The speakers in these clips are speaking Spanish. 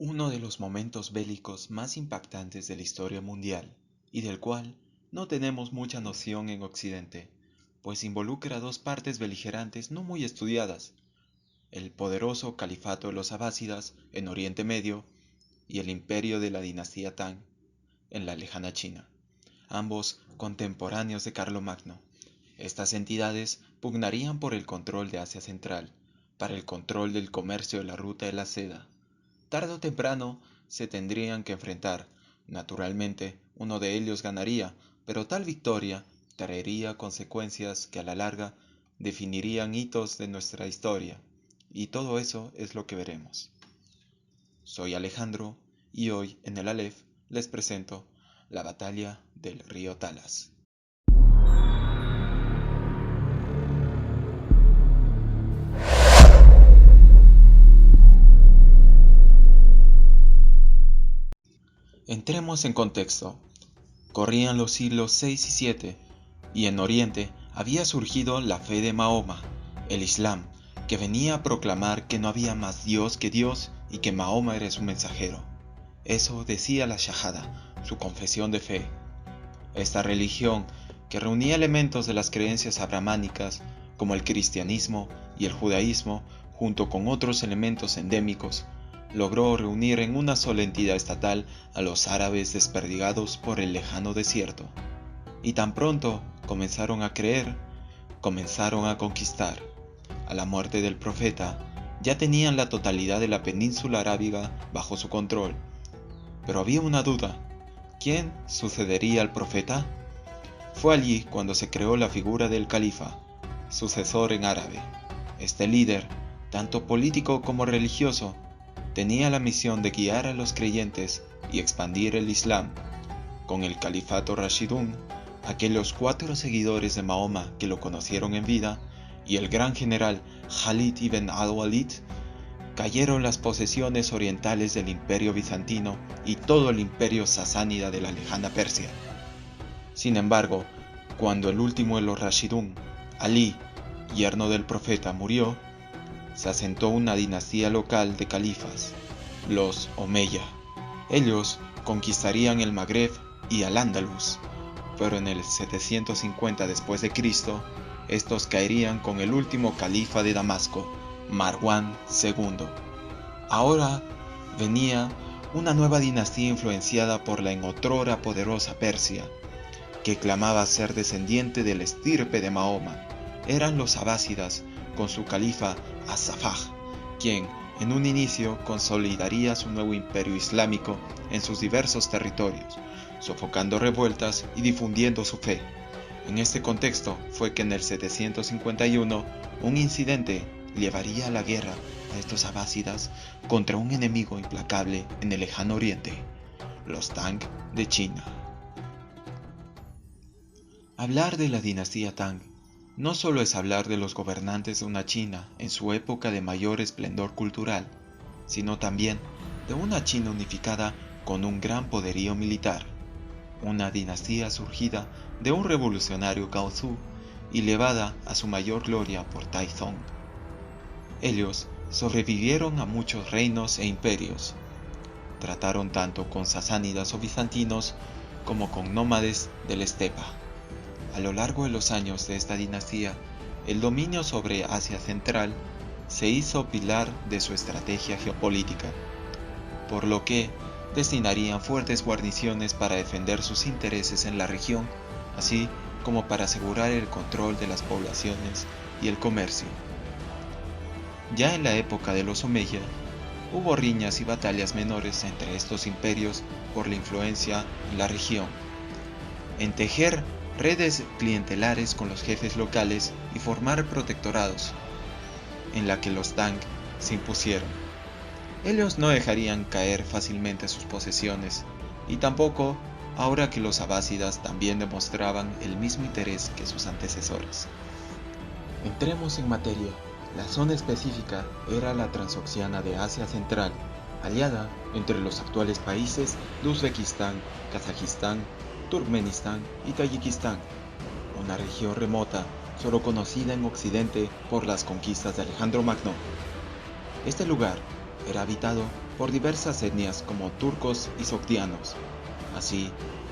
Uno de los momentos bélicos más impactantes de la historia mundial, y del cual no tenemos mucha noción en Occidente, pues involucra dos partes beligerantes no muy estudiadas: el poderoso califato de los abásidas en Oriente Medio y el imperio de la dinastía Tang en la lejana China, ambos contemporáneos de Carlomagno. Estas entidades pugnarían por el control de Asia Central, para el control del comercio de la ruta de la seda. Tarde o temprano se tendrían que enfrentar. Naturalmente, uno de ellos ganaría, pero tal victoria traería consecuencias que a la larga definirían hitos de nuestra historia, y todo eso es lo que veremos. Soy Alejandro, y hoy en el Aleph les presento la batalla del río Talas. Entremos en contexto. Corrían los siglos 6 y 7, y en Oriente había surgido la fe de Mahoma, el Islam, que venía a proclamar que no había más Dios que Dios y que Mahoma era su mensajero. Eso decía la Shahada, su confesión de fe. Esta religión, que reunía elementos de las creencias abrahámicas, como el cristianismo y el judaísmo, junto con otros elementos endémicos, logró reunir en una sola entidad estatal a los árabes desperdigados por el lejano desierto. Y tan pronto comenzaron a creer, comenzaron a conquistar. A la muerte del profeta, ya tenían la totalidad de la península arábiga bajo su control. Pero había una duda: ¿quién sucedería al profeta? Fue allí cuando se creó la figura del califa, sucesor en árabe. Este líder, tanto político como religioso, tenía la misión de guiar a los creyentes y expandir el Islam. Con el califato Rashidun, aquellos 4 seguidores de Mahoma que lo conocieron en vida, y el gran general Khalid ibn al-Walid, cayeron las posesiones orientales del imperio bizantino y todo el imperio sasánida de la lejana Persia. Sin embargo, cuando el último de los Rashidun, Ali, yerno del profeta, murió, se asentó una dinastía local de califas, los Omeya. Ellos conquistarían el Magreb y al-Ándalus, pero en el 750 después de Cristo, estos caerían con el último califa de Damasco, Marwán II. Ahora venía una nueva dinastía influenciada por la en otrora poderosa Persia, que clamaba ser descendiente de la estirpe de Mahoma. Eran los abásidas, con su califa As-Safaj, quien en un inicio consolidaría su nuevo imperio islámico en sus diversos territorios, sofocando revueltas y difundiendo su fe. En este contexto fue que en el 751 un incidente llevaría a la guerra a estos abásidas contra un enemigo implacable en el lejano oriente, los Tang de China. Hablar de la dinastía Tang no solo es hablar de los gobernantes de una China en su época de mayor esplendor cultural, sino también de una China unificada con un gran poderío militar, una dinastía surgida de un revolucionario Gaozu y elevada a su mayor gloria por Taizong. Ellos sobrevivieron a muchos reinos e imperios. Trataron tanto con sasánidas o bizantinos como con nómades de la estepa. A lo largo de los años de esta dinastía, el dominio sobre Asia Central se hizo pilar de su estrategia geopolítica, por lo que destinarían fuertes guarniciones para defender sus intereses en la región, así como para asegurar el control de las poblaciones y el comercio. Ya en la época de los Omeya, hubo riñas y batallas menores entre estos imperios por la influencia en la región, en tejer redes clientelares con los jefes locales y formar protectorados, en la que los Tang se impusieron. Ellos no dejarían caer fácilmente sus posesiones, y tampoco ahora que los abásidas también demostraban el mismo interés que sus antecesores. Entremos en materia. La zona específica era la transoxiana de Asia Central, aliada entre los actuales países de Uzbekistán, Kazajistán, Turkmenistán y Tayikistán, una región remota solo conocida en Occidente por las conquistas de Alejandro Magno. Este lugar era habitado por diversas etnias como turcos y sogdianos. Así,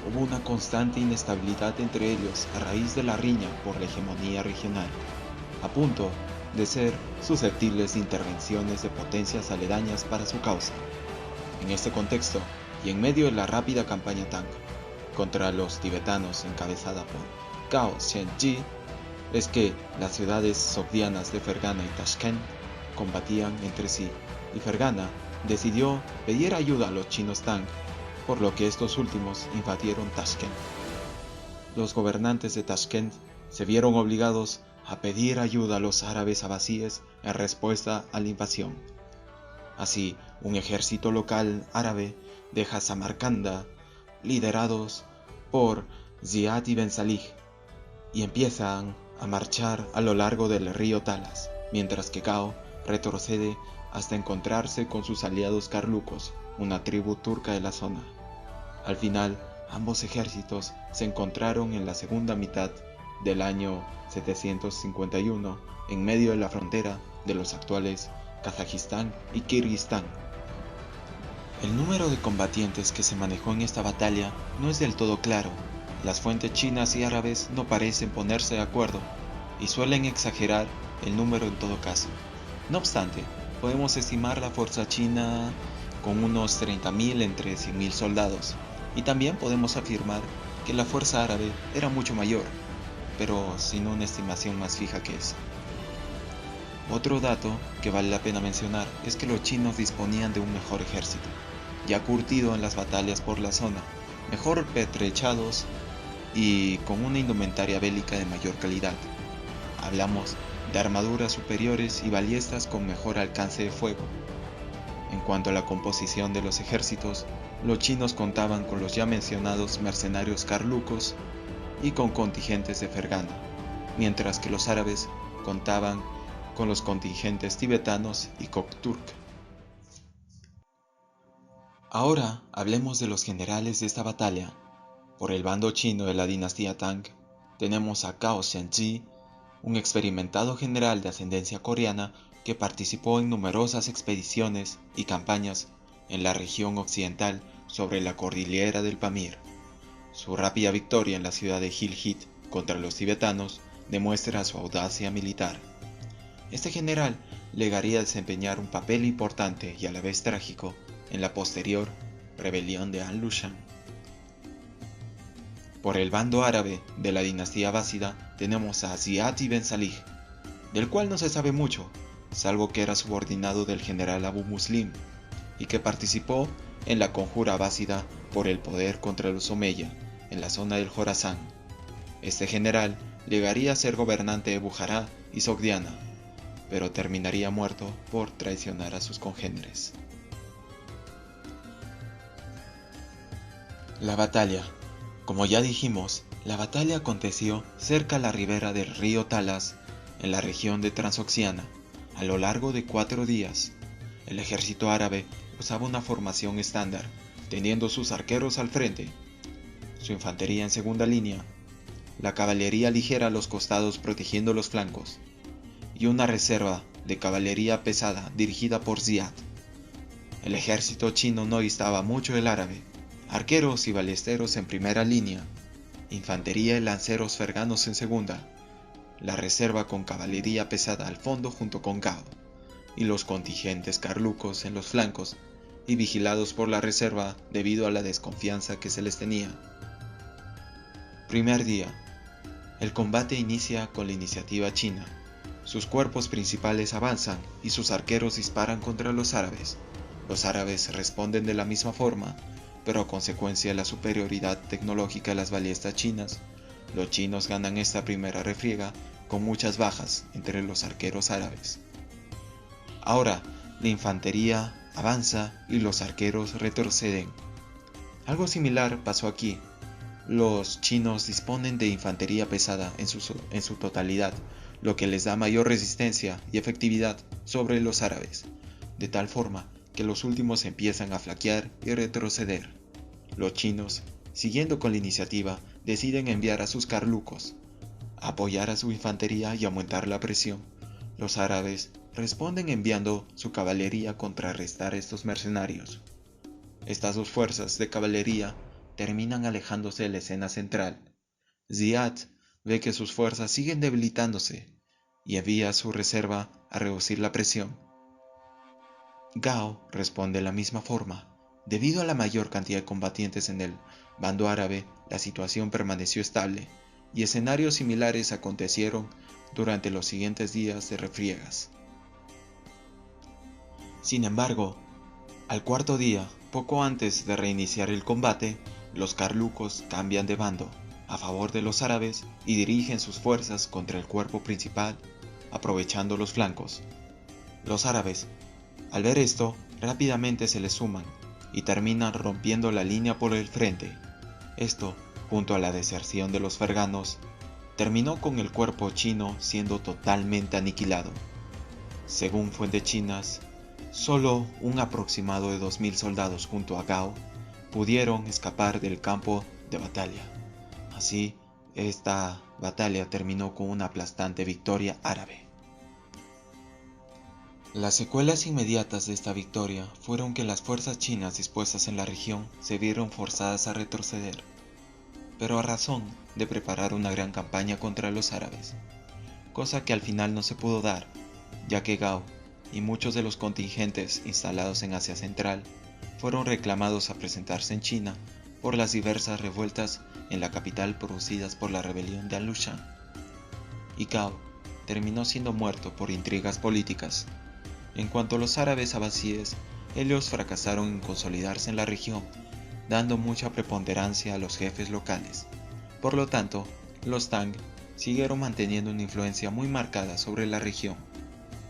hubo una constante inestabilidad entre ellos a raíz de la riña por la hegemonía regional, a punto de ser susceptibles de intervenciones de potencias aledañas para su causa. En este contexto, y en medio de la rápida campaña Tang contra los tibetanos encabezada por Gao Xianji, es que las ciudades sogdianas de Fergana y Tashkent combatían entre sí, y Fergana decidió pedir ayuda a los chinos Tang, por lo que estos últimos invadieron Tashkent. Los gobernantes de Tashkent se vieron obligados a pedir ayuda a los árabes abasíes en respuesta a la invasión. Así, un ejército local árabe deja Samarcanda, liderados por Ziyad ibn Salih, y empiezan a marchar a lo largo del río Talas, mientras que Gao retrocede hasta encontrarse con sus aliados carlucos, una tribu turca de la zona. Al final, ambos ejércitos se encontraron en la segunda mitad del año 751 en medio de la frontera de los actuales Kazajistán y Kirguistán. El número de combatientes que se manejó en esta batalla no es del todo claro. Las fuentes chinas y árabes no parecen ponerse de acuerdo y suelen exagerar el número en todo caso. No obstante, podemos estimar la fuerza china con unos 30.000 entre 100.000 soldados, y también podemos afirmar que la fuerza árabe era mucho mayor, pero sin una estimación más fija que esa. Otro dato que vale la pena mencionar es que los chinos disponían de un mejor ejército, ya curtido en las batallas por la zona, mejor pertrechados y con una indumentaria bélica de mayor calidad. Hablamos de armaduras superiores y ballestas con mejor alcance de fuego. En cuanto a la composición de los ejércitos, los chinos contaban con los ya mencionados mercenarios carlucos y con contingentes de Fergana, mientras que los árabes contaban con los contingentes tibetanos y Kokturk. Ahora hablemos de los generales de esta batalla. Por el bando chino de la dinastía Tang, tenemos a Gao Xianji, un experimentado general de ascendencia coreana que participó en numerosas expediciones y campañas en la región occidental sobre la cordillera del Pamir. Su rápida victoria en la ciudad de Gilgit contra los tibetanos demuestra su audacia militar. Este general llegaría a desempeñar un papel importante y a la vez trágico en la posterior rebelión de An-Lushan. Por el bando árabe de la dinastía abásida tenemos a Ziyad ibn Salih, del cual no se sabe mucho, salvo que era subordinado del general Abu Muslim y que participó en la conjura abásida por el poder contra los Omeya en la zona del Jorasán. Este general llegaría a ser gobernante de Bujará y Sogdiana, pero terminaría muerto por traicionar a sus congéneres. La batalla. Como ya dijimos, la batalla aconteció cerca a la ribera del río Talas, en la región de Transoxiana, a lo largo de 4 días. El ejército árabe usaba una formación estándar, teniendo sus arqueros al frente, su infantería en segunda línea, la caballería ligera a los costados protegiendo los flancos, y una reserva de caballería pesada dirigida por Ziyad. El ejército chino no distaba mucho del árabe, arqueros y ballesteros en primera línea, infantería y lanceros ferganos en segunda, la reserva con caballería pesada al fondo junto con Gao, y los contingentes carlucos en los flancos y vigilados por la reserva debido a la desconfianza que se les tenía. Primer día. El combate inicia con la iniciativa china. Sus cuerpos principales avanzan y sus arqueros disparan contra los árabes. Los árabes responden de la misma forma, pero a consecuencia de la superioridad tecnológica de las ballestas chinas, los chinos ganan esta primera refriega con muchas bajas entre los arqueros árabes. Ahora, la infantería avanza y los arqueros retroceden. Algo similar pasó aquí. Los chinos disponen de infantería pesada en su totalidad, lo que les da mayor resistencia y efectividad sobre los árabes, de tal forma que los últimos empiezan a flaquear y retroceder. Los chinos, siguiendo con la iniciativa, deciden enviar a sus carlucos, apoyar a su infantería y aumentar la presión. Los árabes responden enviando su caballería a contrarrestar a estos mercenarios. Estas dos fuerzas de caballería terminan alejándose de la escena central. Ziad ve que sus fuerzas siguen debilitándose y envía su reserva a reducir la presión. Gao responde de la misma forma. Debido a la mayor cantidad de combatientes en el bando árabe, la situación permaneció estable y escenarios similares acontecieron durante los siguientes días de refriegas. Sin embargo, al cuarto día, poco antes de reiniciar el combate, los carlucos cambian de bando a favor de los árabes y dirigen sus fuerzas contra el cuerpo principal, aprovechando los flancos. Los árabes, al ver esto, rápidamente se les suman y terminan rompiendo la línea por el frente. Esto, junto a la deserción de los ferganos, terminó con el cuerpo chino siendo totalmente aniquilado. Según fuentes chinas, solo un aproximado de 2000 soldados junto a Gao pudieron escapar del campo de batalla. Así, esta batalla terminó con una aplastante victoria árabe. Las secuelas inmediatas de esta victoria fueron que las fuerzas chinas dispuestas en la región se vieron forzadas a retroceder, pero a razón de preparar una gran campaña contra los árabes, cosa que al final no se pudo dar, ya que Gao y muchos de los contingentes instalados en Asia Central fueron reclamados a presentarse en China por las diversas revueltas en la capital producidas por la rebelión de Alushan, y Gao terminó siendo muerto por intrigas políticas. En cuanto a los árabes abasíes, ellos fracasaron en consolidarse en la región, dando mucha preponderancia a los jefes locales. Por lo tanto, los Tang siguieron manteniendo una influencia muy marcada sobre la región,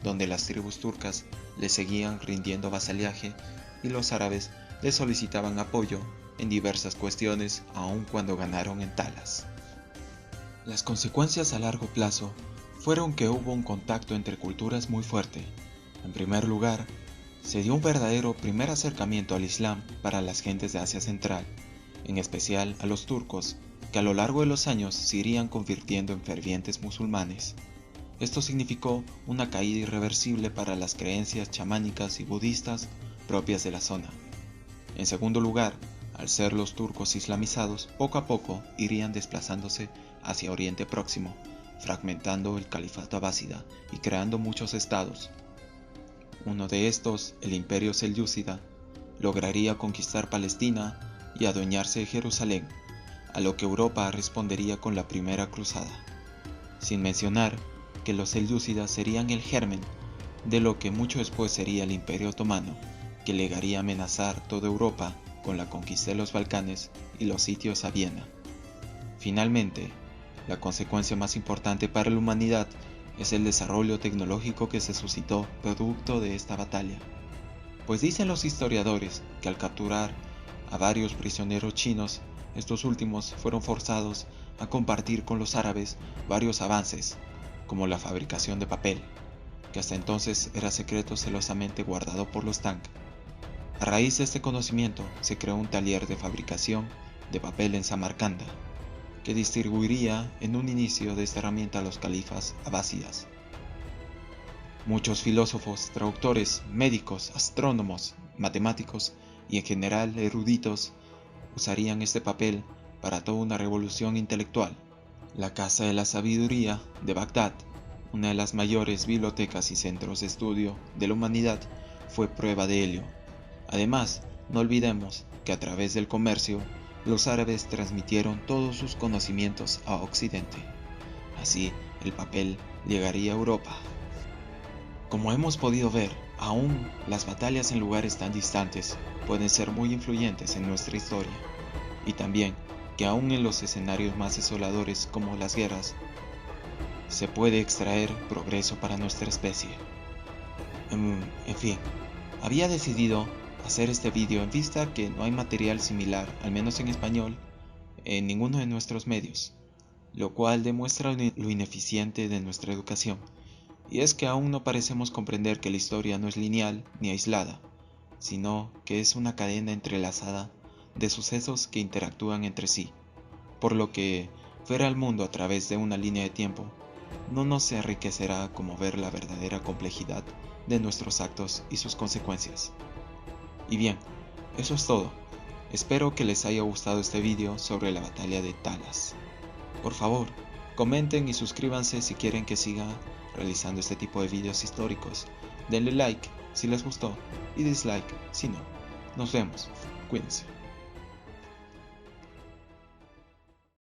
donde las tribus turcas les seguían rindiendo vasalaje y los árabes les solicitaban apoyo en diversas cuestiones aun cuando ganaron en Talas. Las consecuencias a largo plazo fueron que hubo un contacto entre culturas muy fuerte. En primer lugar, se dio un verdadero primer acercamiento al Islam para las gentes de Asia Central, en especial a los turcos, que a lo largo de los años se irían convirtiendo en fervientes musulmanes. Esto significó una caída irreversible para las creencias chamánicas y budistas propias de la zona. En segundo lugar, al ser los turcos islamizados, poco a poco irían desplazándose hacia Oriente Próximo, fragmentando el califato abásida y creando muchos estados. Uno de estos, el Imperio Selyúcida, lograría conquistar Palestina y adueñarse de Jerusalén, a lo que Europa respondería con la Primera Cruzada. Sin mencionar que los selyúcidas serían el germen de lo que mucho después sería el Imperio Otomano, que llegaría a amenazar toda Europa con la conquista de los Balcanes y los sitios a Viena. Finalmente, la consecuencia más importante para la humanidad es el desarrollo tecnológico que se suscitó producto de esta batalla, pues dicen los historiadores que al capturar a varios prisioneros chinos, estos últimos fueron forzados a compartir con los árabes varios avances, como la fabricación de papel, que hasta entonces era secreto celosamente guardado por los Tang. A raíz de este conocimiento se creó un taller de fabricación de papel en Samarcanda, que distribuiría en un inicio de esta herramienta a los califas abásidas. Muchos filósofos, traductores, médicos, astrónomos, matemáticos y en general eruditos usarían este papel para toda una revolución intelectual. La Casa de la Sabiduría de Bagdad, una de las mayores bibliotecas y centros de estudio de la humanidad, fue prueba de ello. Además, no olvidemos que a través del comercio, los árabes transmitieron todos sus conocimientos a Occidente. Así, el papel llegaría a Europa. Como hemos podido ver, aún las batallas en lugares tan distantes pueden ser muy influyentes en nuestra historia, y también que aún en los escenarios más desoladores como las guerras, se puede extraer progreso para nuestra especie. En fin, había decidido hacer este vídeo en vista que no hay material similar, al menos en español, en ninguno de nuestros medios, lo cual demuestra lo ineficiente de nuestra educación. Y es que aún no parecemos comprender que la historia no es lineal ni aislada, sino que es una cadena entrelazada de sucesos que interactúan entre sí, por lo que ver al mundo a través de una línea de tiempo no nos enriquecerá como ver la verdadera complejidad de nuestros actos y sus consecuencias. Y bien, eso es todo. Espero que les haya gustado este vídeo sobre la batalla de Talas. Por favor, comenten y suscríbanse si quieren que siga realizando este tipo de vídeos históricos. Denle like si les gustó y dislike si no. Nos vemos. Cuídense.